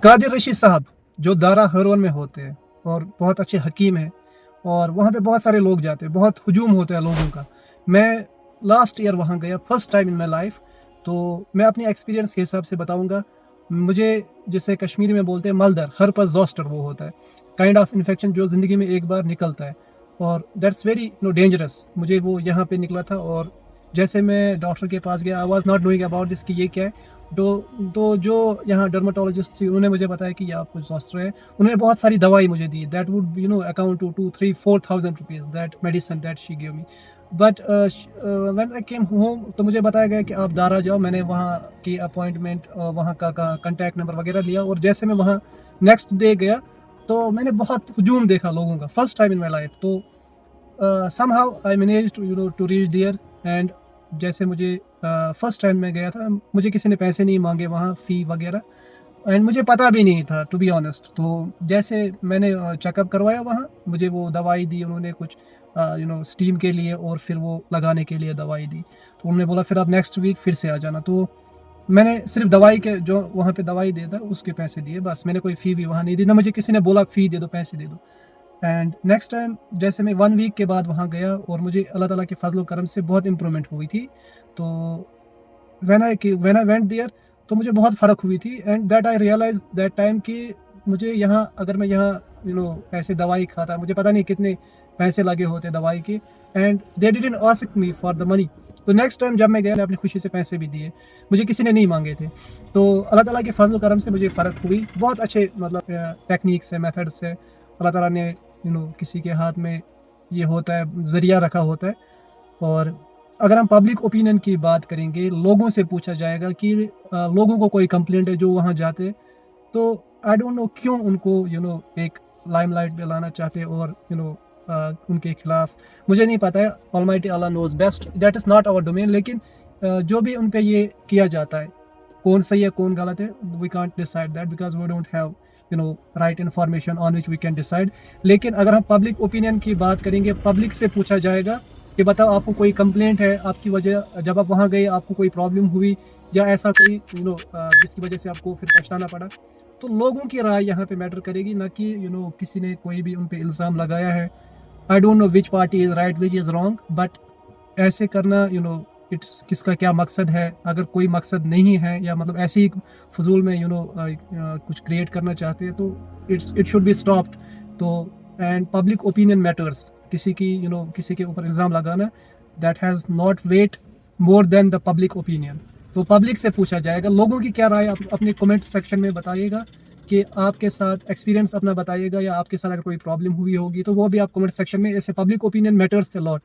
कादिर रशीद साहब जो दारा हरवन में होते हैं और बहुत अच्छे हकीम हैं और वहाँ पे बहुत सारे लोग जाते हैं, बहुत हुजूम होता है लोगों का। मैं लास्ट ईयर वहाँ गया, first time in my life. तो मैं अपने एक्सपीरियंस के हिसाब से बताऊँगा। मुझे जिसे कश्मीरी में बोलते हैं मलदर, हर्पस ज़ोस्टर वो होता है, काइंड ऑफ इन्फेक्शन जो ज़िंदगी में एक बार निकलता है और दैट्स वेरी डेंजरस। मुझे वो यहाँ पे निकला था और जैसे मैं डॉक्टर के पास गया, I was not knowing about this कि ये क्या है। तो जो यहाँ डर्मेटोलॉजिस्ट थी उन्होंने मुझे बताया कि ये आपको ज़ोस्टर है। उन्होंने बहुत सारी दवाई मुझे दी, that would account to 2, 3, 4,000 rupees, that medicine that she give me. But when I came home तो मुझे बताया गया कि आप दारा जाओ। मैंने वहाँ की अपॉइंटमेंट, वहाँ का कॉन्टैक्ट नंबर वगैरह लिया और जैसे मैं वहाँ नेक्स्ट डे गया तो मैंने बहुत हुजूम देखा लोगों का, first time in my life. तो somehow I managed to reach there. And जैसे मुझे फर्स्ट टाइम मैं गया था, मुझे किसी ने पैसे नहीं मांगे वहाँ फ़ी वगैरह, एंड मुझे पता भी नहीं था टू बी ऑनेस्ट। तो जैसे मैंने चेकअप करवाया वहाँ, मुझे वो दवाई दी उन्होंने कुछ स्टीम के लिए और फिर वो लगाने के लिए दवाई दी। तो उन्होंने बोला फिर आप नेक्स्ट वीक फिर से आ जाना। तो मैंने सिर्फ दवाई के जो वहाँ पे दवाई देता उसके पैसे दिए बस, मैंने कोई फ़ी भी वहाँ नहीं दी, ना मुझे किसी ने बोला फ़ी दे दो, पैसे दे दो। एंड नेक्स्ट टाइम जैसे मैं 1 वीक के बाद वहाँ गया और मुझे अल्लाह ताला के फ़ज़ल व करम से बहुत इम्प्रूवमेंट हुई थी। तो व्हेन आई वेंट देयर तो मुझे बहुत फ़र्क हुई थी and that I realise that time कि मुझे यहाँ अगर मैं यहाँ ऐसे दवाई खाता, मुझे पता नहीं कितने पैसे लगे होते दवाई के, and they didn't ask me for the money. तो नेक्स्ट टाइम जब मैं गया, मैंने अपनी खुशी से पैसे भी दिए, मुझे किसी ने नहीं मांगे थे। तो अल्लाह ताला के फ़ज़ल व करम से मुझे फ़र्क हुई, बहुत अच्छे टेक्निक से, मेथड से अल्लाह ताला ने किसी के हाथ में ये होता है, ज़रिया रखा होता है। और अगर हम पब्लिक ओपिनियन की बात करेंगे, लोगों से पूछा जाएगा कि लोगों को कोई कंप्लेंट है जो वहाँ जाते हैं, तो आई डोंट नो क्यों उनको एक लाइमलाइट पे लाना चाहते हैं और उनके खिलाफ मुझे नहीं पता है। Almighty Allah knows best, that is not our domain. लेकिन जो भी उन पे ये किया जाता है, कौन सही है कौन गलत है, we can't decide that because we don't have right information on which we can decide. लेकिन अगर हम पब्लिक ओपिनियन की बात करेंगे, पब्लिक से पूछा जाएगा कि बताओ आपको कोई कंप्लेंट है, आपकी वजह जब आप वहाँ गए आपको कोई प्रॉब्लम हुई या ऐसा कोई जिसकी वजह से आपको फिर पछताना पड़ा, तो लोगों की राय यहाँ पे मैटर करेगी, ना कि किसी ने कोई भी उन पे इल्ज़ाम लगाया है। I don't know which party is right which is wrong, but ऐसे करना इट्स किसका क्या मकसद है। अगर कोई मकसद नहीं है या मतलब ऐसे ही फजूल में कुछ क्रिएट करना चाहते हैं तो इट शुड बी स्टॉप्ड। तो एंड पब्लिक ओपिनियन मैटर्स, किसी की किसी के ऊपर इल्ज़ाम लगाना, that has not weight more than the public opinion. तो पब्लिक से पूछा जाएगा, लोगों की क्या राय, अपने कमेंट सेक्शन में बताइएगा कि आपके साथ एक्सपीरियंस अपना बताइएगा, या आपके साथ अगर कोई प्रॉब्लम हुई होगी तो वो भी आप कमेंट सेक्शन में, ऐसे पब्लिक ओपिनियन मैटर्स से लॉट।